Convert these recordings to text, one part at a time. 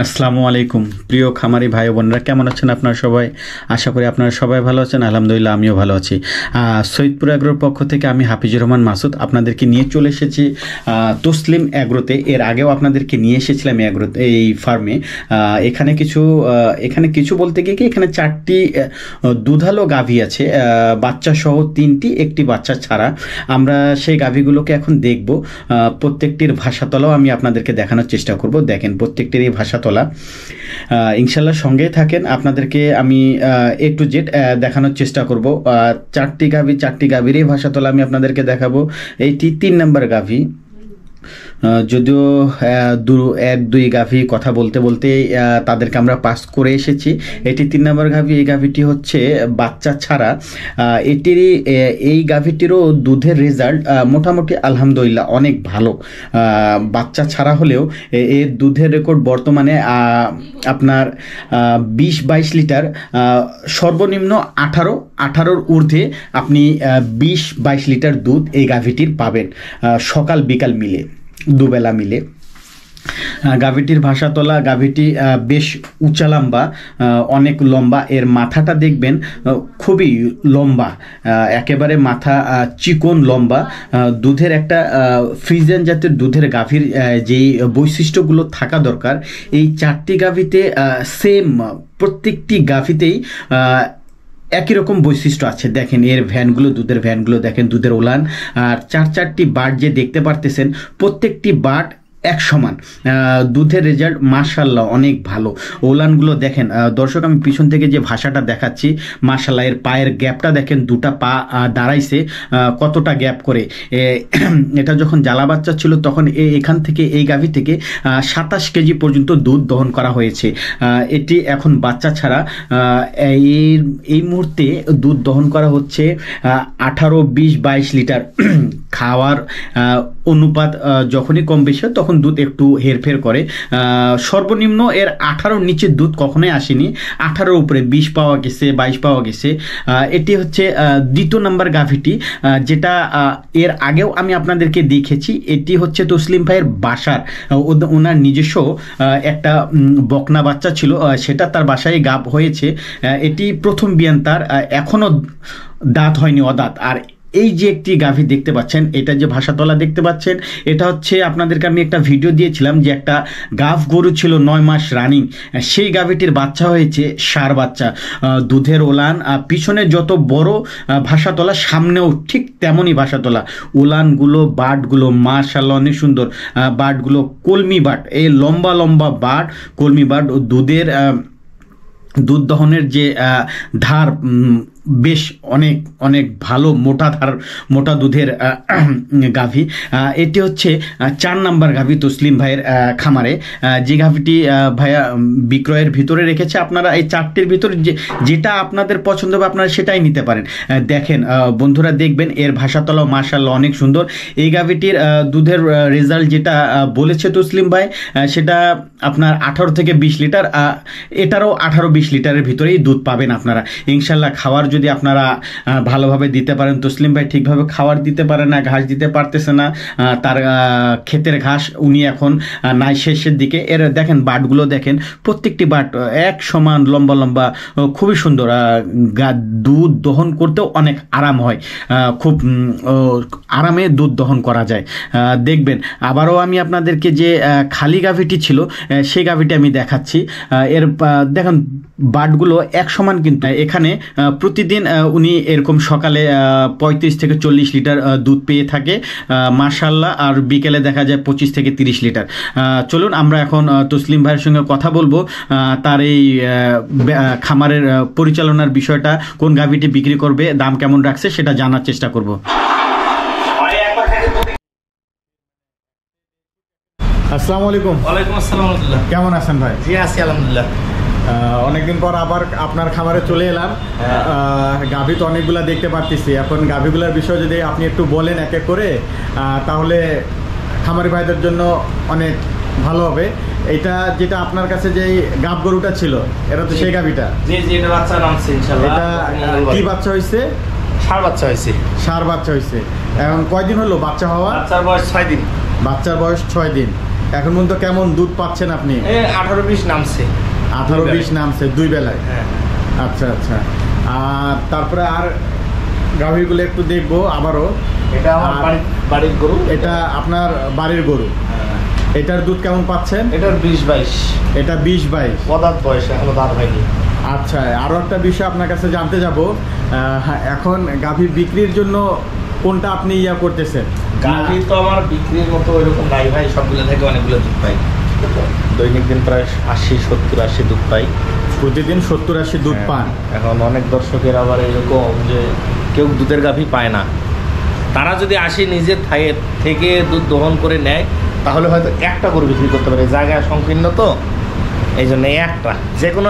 আসসালামু আলাইকুম প্রিয় খামারি ভাই বোনরা, কেমন আছেন আপনারা সবাই? আশা করি আপনারা সবাই ভালো আছেন। আলহামদুলিল্লাহ, আমিও ভালো আছি। সৈয়দপুর অ্যাগ্রোর পক্ষ থেকে আমি হাফিজুর রহমান মাসুদ আপনাদেরকে নিয়ে চলে এসেছি তসলিম অ্যাগ্রোতে। এর আগেও আপনাদেরকে নিয়ে এসেছিলাম অ্যাগ্রোতে, এই ফার্মে। এখানে কিছু বলতে গিয়ে কি, এখানে 4টি দুধালো গাভী আছে, বাচ্চা সহ 3টি, একটি বাচ্চা ছাড়া। আমরা সেই গাভীগুলোকে এখন দেখব। প্রত্যেকটির ভাষাতলাও আমি আপনাদেরকে দেখানোর চেষ্টা করব। দেখেন, প্রত্যেকটির এই ভাষাতলা ইনশাল্লাহ সঙ্গেই থাকেন, আপনাদেরকে আমি A to Z দেখানোর চেষ্টা করব। 4টি গাভীরই ভাষাতলা আমি আপনাদেরকে দেখাবো। এইটি 3 নম্বর গাভী। যদিও 1-2 গাভী কথা বলতে বলতে তাদেরকে আমরা পাস করে এসেছি। এটি 3 নম্বর গাভী। এই গাভীটি হচ্ছে বাচ্চা ছাড়া। এই গাভীটিরও দুধের রেজাল্ট মোটামুটি আলহামদুলিল্লাহ অনেক ভালো। বাচ্চা ছাড়া হলেও এর দুধের রেকর্ড বর্তমানে আপনার 20-22 লিটার, সর্বনিম্ন 18-র ঊর্ধ্বে আপনি 20-22 লিটার দুধ এই গাভীটির পাবেন, সকাল বিকাল মিলে, দুবেলা মিলে। গাভীটির ভাষাতলা, গাভীটি বেশ উঁচা লম্বা, অনেক লম্বা। এর মাথাটা দেখবেন খুবই লম্বা, একেবারে মাথা চিকন লম্বা। দুধের একটা ফ্রিজিয়ান জাতের দুধের গাভীর যেই বৈশিষ্ট্যগুলো থাকা দরকার, এই 4টি গাভীতে সেম, প্রত্যেকটি গাভীতেই একই রকম বৈশিষ্ট্য আছে। দেখেন এর ভ্যানগুলো, দুধের ভ্যানগুলো দেখেন, দুধের ওলান। আর 4টি বাট যে দেখতে পারতেছেন, প্রত্যেকটি বাট এক সমান। দুধের রেজাল্ট মাশাআল্লাহ অনেক ভালো। ওলানগুলো দেখেন দর্শক, আমি পিছন থেকে যে ভাষাটা দেখাচ্ছি, মাশাআল্লাহ এর পায়ের গ্যাপটা দেখেন, দুটা পা দাঁড়াইছে কতটা গ্যাপ করে। এটা যখন জ্বালা বাচ্চা ছিল তখন এখান থেকে, এই গাভী থেকে 27 কেজি পর্যন্ত দুধ দহন করা হয়েছে। এটি এখন বাচ্চা ছাড়া এই মুহূর্তে দুধ দহন করা হচ্ছে 18, 20, 22 লিটার। খাওয়ার অনুপাত যখনই কম বেশি হয় তখন দুধ একটু হেরফের করে। সর্বনিম্ন এর 18-র নিচে দুধ কখনোই আসেনি, 18-র উপরে 20 পাওয়া গেছে, 22 পাওয়া গেছে। এটি হচ্ছে 2য় নম্বর গাভীটি, যেটা এর আগেও আমি আপনাদেরকে দেখেছি। এটি হচ্ছে তসলিম ভাইয়ের বাসার, ওনার নিজস্ব একটা বকনা বাচ্চা ছিল, সেটা তার বাসায় গাভ হয়েছে। এটি প্রথম বিয়ান তার, এখনও দাঁত হয়নি, অদাঁত। আর এই যে একটি গাভী দেখতে পাচ্ছেন, এটা যে ভাষাতলা দেখতে পাচ্ছেন, এটা হচ্ছে আপনাদেরকে আমি একটা ভিডিও দিয়েছিলাম যে একটা গাভ গরু ছিল 9 মাস রানিং, সেই গাভীটির বাচ্চা হয়েছে ষাঁড় বাচ্চা। দুধের ওলান, পিছনে যত বড় ভাষাতলা, সামনেও ঠিক তেমনই ভাষাতলা। ওলানগুলো, বাটগুলো মাশাআল্লাহ অনেক সুন্দর। বাটগুলো কলমি বাট, এই লম্বা লম্বা বাট, কলমি বাট। দুধ দহনের যে ধার বেশ অনেক অনেক ভালো, মোটা দুধের গাভী। এটি হচ্ছে 4 নম্বর গাভী তসলিম ভাইয়ের খামারে, যে গাভীটি ভাইয়া বিক্রয়ের ভিতরে রেখেছে। আপনারা এই 4টির ভিতরে যেটা আপনাদের পছন্দ হবে আপনারা সেটাই নিতে পারেন। দেখেন বন্ধুরা, দেখবেন এর ভাষাতলাও মাশাআল্লাহ অনেক সুন্দর। এই গাভীটির দুধের রেজাল্ট যেটা বলেছে তসলিম ভাই, সেটা আপনার 18 থেকে 20 লিটার। এটারও 18-20 লিটারের ভিতরেই দুধ পাবেন আপনারা ইনশাল্লাহ। খাওয়ার যদি আপনারা ভালোভাবে দিতে পারেন, তসলিম ভাই ঠিকভাবে খাওয়ার দিতে পারে না, ঘাস দিতে পারতেছে না, তার ক্ষেতের ঘাস উনি এখন নাই শেষের দিকে। এর দেখেন বাটগুলো দেখেন, প্রত্যেকটি বাট এক সমান লম্বা লম্বা, খুবই সুন্দর। দুধ দহন করতেও অনেক আরাম হয়, খুব আরামে দুধ দহন করা যায়। দেখবেন আবারও আমি আপনাদেরকে যে খালি গাভীটি ছিল সেই গাভীটি আমি দেখাচ্ছি। এর দেখেন বাটগুলো এক সমান, কিন্তু এখানে প্রতিদিন উনি এরকম সকালে 35 থেকে 40 লিটার দুধ পেয়ে থাকে মাশাআল্লাহ, আর বিকেলে দেখা যায় 25 থেকে 30 লিটার। চলুন আমরা এখন তসলিম ভাইয়ের সঙ্গে কথা বলবো, তার এই খামারের পরিচালনার বিষয়টা, কোন গাভীটি বিক্রি করবে, দাম কেমন রাখছে সেটা জানার চেষ্টা করব। আসসালামু আলাইকুম। ওয়ালাইকুম আসসালাম। কেমন আছেন ভাই? জি আছি আলহামদুলিল্লাহ। অনেকদিন পর আবার আপনার খামারে চলে এলাম। গাভী তো অনেকগুলা দেখতে পাচ্ছি, এখন গাভীগুলোর বিষয় যদি আপনি একটু বলেন এক এক করে, তাহলে খামারি ভাইদের জন্য অনেক ভালো হবে। এটা যেটা আপনার কাছে যে গাভ গরুটা ছিল, এটা তো সেই গাভীটা? জি জি, এটা বাচ্চা নামছে ইনশাআল্লাহ। এটা কি বাচ্চা হয়েছে? ষাঁড় বাচ্চা হয়েছে। ষাঁড় বাচ্চা হয়েছে। এখন কয়দিন হলো বাচ্চা হওয়া? বাচ্চার বয়স 6 দিন। বাচ্চার বয়স 6 দিন। এখন পর্যন্ত কেমন দুধ পাচ্ছেন আপনি? 18-20 নামছে। 18-20 নামছে 2 বেলায়। হ্যাঁ। আচ্ছা আচ্ছা। আর তারপরে আর গাভীগুলো একটু দেখবো আবারও। এটা আমার বাড়ির গরু। এটা আপনার বাড়ির গরু। হ্যাঁ। এটার দুধ কেমন পাচ্ছেন? এটার 20-22। এটা 20-22 পদার্থ বয়স, এখনো দাঁত হয়নি। আচ্ছা, আরও একটা বিষয় আপনার কাছে জানতে যাব, এখন গাভী বিক্রির জন্য কোনটা আপনি করতেছেন? গাভী তো আমার বিক্রির মতো ওইরকম নাই ভাই, সবগুলো থেকে অনেকগুলো দুধ পাই। দৈনিক দিন প্রায় 80-70-80 দুধ পাই। প্রতিদিন 70-80 দুধ পান? এখন অনেক দর্শকের আবার এরকম যে কেউ দুধের গাভী পায় না, তারা যদি আসে নিজের থেকে দুধ দহন করে নেয় তাহলে হয়তো একটা গরু বিক্রি করতে পারে। জায়গা সংকীর্ণ তো, এই জন্য একটা, যে কোনো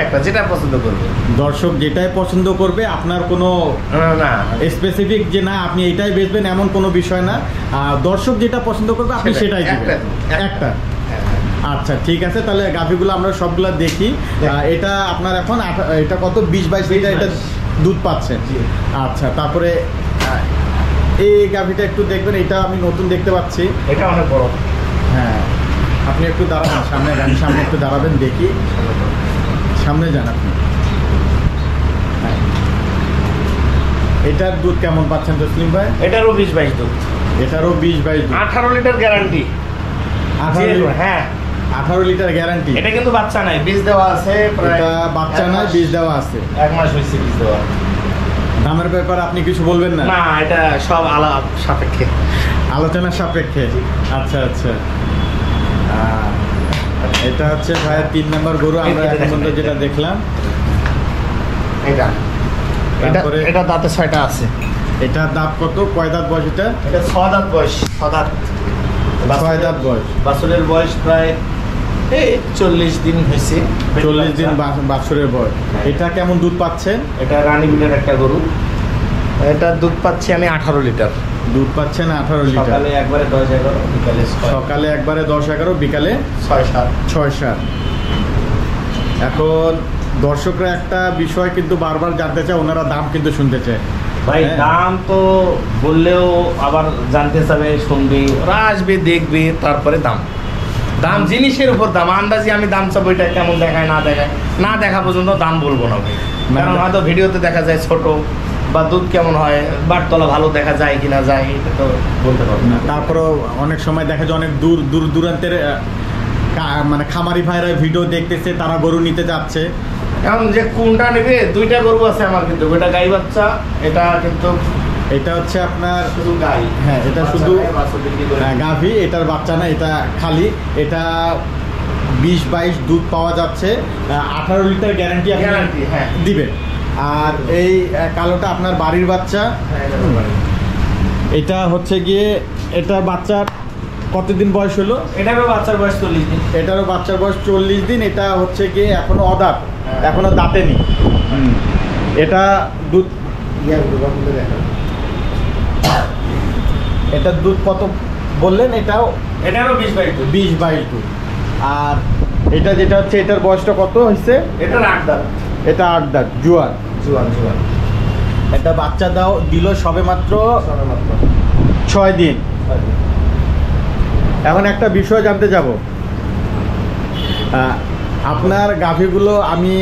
একটা যেটা পছন্দ করবে দর্শক, যেটাই পছন্দ করবে। আপনার কোনো না স্পেসিফিক যে না আপনি এটাই বেচবেন এমন কোনো বিষয় না, দর্শক যেটা পছন্দ করবে আপনি সেটাই দিবেন। একটা। আচ্ছা ঠিক আছে, তাহলে গাভীগুলো আমরা সবগুলো দেখি। এটা আপনার এখন এটা কত 20-22 লিটার এটা দুধ পাচ্ছে। আচ্ছা, তারপরে এই গাভীটা একটু দেখবেন, এটা আমি নতুন দেখতে পাচ্ছি। এটা অনেক বড়। হ্যাঁ, আপনি একটু দাঁড়াবেন সামনে, গাড়ির সামনে একটু দাঁড়াবেন, দেখি সামনে যান আপনি। হ্যাঁ, এটার দুধ কেমন পাচ্ছেন তসলিম ভাই? এটারও 20-22 দুধ। এটারও 20-22 দুধ। 18 লিটার গ্যারান্টি। 18? হ্যাঁ, 18 লিটার গ্যারান্টি। এটা কিন্তু বাচ্চা নাই, বীজ দেওয়া আছে। এটা বাচ্চা নাই, বীজ দেওয়া আছে। 1 মাস হয়েছে বীজ দেওয়া। দামের ব্যাপারে আপনি কিছু বলবেন না? না, এটা সব আলাপ সাপেক্ষে, আলোচনার সাপেক্ষে। আচ্ছা আচ্ছা। এটা হচ্ছে ভাই 3 নম্বর গরু আমরা এখন পর্যন্ত যেটা দেখলাম। এটা দাঁতে 6টা আছে। এটার দাঁত কত? কয় দাঁত বয়স এটা? এটা 6 দাঁত বয়স। 6 দাঁত। 6 দাঁত বয়স। বাছুরের বয়স প্রায় 40 দিন হয়েছে। 40 দিন বাছুরের বয়স। এটা কেমন দুধ পাচ্ছেন? এটা রানী বিটের একটা গরু। এটা দুধ পাচ্ছি আমি 18 লিটার। দুধ পাচ্ছেন 18 লিটার। সকালে একবারে 10-11, বিকালে 6। সকালে একবারে 10-11, বিকালে 6-7। 6-7। এখন দর্শকরা একটা বিষয় কিন্তু বারবার জানতে চায়, ওনারা দাম কিন্তু শুনতে চায় ভাই। দাম তো বললেও আবার জানতে চাবে, শুনবে, ওরা আসবে, দেখবে, তারপরে দাম জিনিসের উপর দাম। আন্দাজি আমি দাম চাবো, এটা কেমন দেখায় না দেখা পর্যন্ত দাম বলবো না ভাই। কারণ হয়তো ভিডিওতে দেখা যায় ছোট, বা দুধ কেমন হয়, বাটতলা ভালো দেখা যায় কিনা যায়, এটা তো বলতে পারবো না। তারপরেও অনেক সময় দেখা যায় অনেক দূর দূরান্তের মানে খামারি ভাইরা ভিডিও দেখতেছে, তারা গরু নিতে যাচ্ছে। এখন যে কোনটা নেবে, 2টা গরু আছে আমার, কিন্তু ওটা গাই বাচ্চা, এটা কিন্তু এটা হচ্ছে আপনার শুধু গাই। হ্যাঁ, এটা শুধু গাভী, এটার বাচ্চা না, এটা খালি। এটা 20-22 দুধ পাওয়া যাচ্ছে, 18 লিটার গ্যারান্টি হ্যাঁ দিবেন। আর এই কালোটা আপনার বাড়ির বাচ্চা। এটা হচ্ছে গিয়ে এটার বাচ্চার কতদিন বয়স হলো? এটারও বাচ্চার বয়স 40 দিন। এটারও বাচ্চার বয়স 40 দিন। এটা হচ্ছে গিয়ে এখনো অদাঁত, এখনো দাঁতেনি। এটা দুধ, এটার দুধ কত বললেন? এটারও 20-22 দুধ। 20-22 দুধ। আর এটা যেটা হচ্ছে, এটার বয়সটা কত হয়েছে? এটার 8 দাঁত। এটা 8 দাঁত, জুয়ান। এটা বাচ্চা দিল সবে মাত্র 6 দিন। এখন একটা বিষয় জানতে যাব, আপনার গাভীগুলো আমি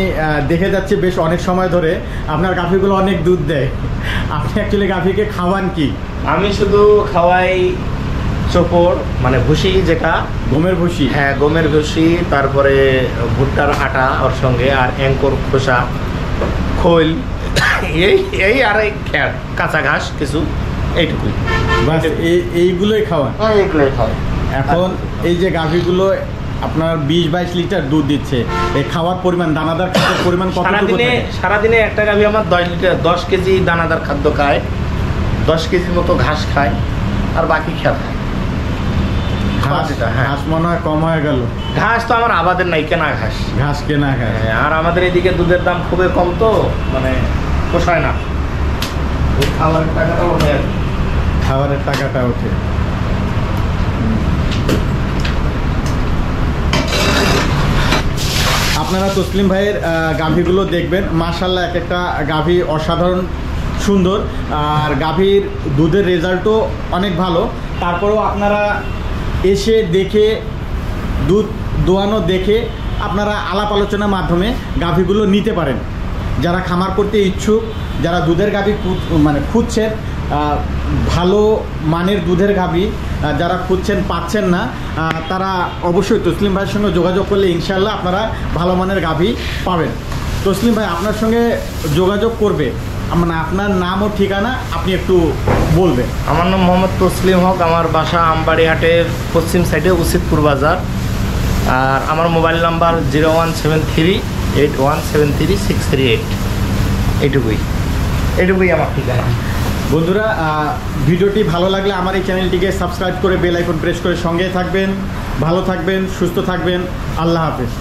দেখে যাচ্ছি বেশ অনেক সময় ধরে, আপনার গাভীগুলো অনেক দুধ দেয়। আপনি অ্যাকচুয়ালি গাভীকে খাওয়ান কি? আমি শুধু খাওয়াই চোপড়, মানে ভুসি, যেটা গমের ভুসি। হ্যাঁ, গমের ভুসি, তারপরে ভুট্টার আটা ওর সঙ্গে, আর অ্যাঙ্কর খোসা, খোল, এই আর এই খ্যার, কাঁচা ঘাস কিছু, এইটুকুই। এইগুলোই খাওয়ান? এইগুলোই খাওয়াই। এখন এই যে গাভীগুলো আপনার 20-22 লিটার দুধ দিচ্ছে, এই খাওয়ার পরিমাণ, দানাদার খাদ্যের পরিমাণ কত? সারাদিনে একটা গাভী আমার 10 কেজি দানাদার খাদ্য খায়, 10 কেজির মতো ঘাস খায়, আর বাকি খেয়াল খায়। ঘাস মনে হয় কম হয়ে গেল। ঘাস তো আমার আবাদের নাই, কেনা ঘাস কেনা খায়। আর আমাদের এদিকে দুধের দাম খুবই কম, তো মানে পোষায় না। খাবারের টাকাটা ওঠে, খাবারের টাকাটা ওঠে। আপনারা তসলিম ভাইয়ের গাভীগুলো দেখবেন, মাশাআল্লাহ এক একটা গাভী অসাধারণ সুন্দর, আর গাভীর দুধের রেজাল্টও অনেক ভালো। তারপরেও আপনারা এসে দেখে দুধ দোয়ানো দেখে আপনারা আলাপ আলোচনার মাধ্যমে গাভীগুলো নিতে পারেন। যারা খামার করতে ইচ্ছুক, যারা দুধের গাভী মানে খুঁজছেন, ভালো মানের দুধের গাভী যারা খুঁজছেন পাচ্ছেন না, তারা অবশ্যই তসলিম ভাইয়ের সঙ্গে যোগাযোগ করলে ইনশাল্লাহ আপনারা ভালো মানের গাভী পাবেন। তসলিম ভাই আপনার সঙ্গে যোগাযোগ করবে, মানে আপনার নাম ও ঠিকানা আপনি একটু বলবেন। আমার নাম মোহাম্মদ তসলিম হক, আমার বাসা আমবাড়িহাটের পশ্চিম সাইডে উচিতপুর বাজার। আর আমার মোবাইল নাম্বার 017381733638। এইটুকুই আমার ঠিকানা। বন্ধুরা, ভিডিওটি ভালো লাগলে আমার এই চ্যানেলটিকে সাবস্ক্রাইব করে বেল আইকন প্রেস করে সঙ্গে থাকবেন। ভালো থাকবেন, সুস্থ থাকবেন। আল্লাহ হাফেজ।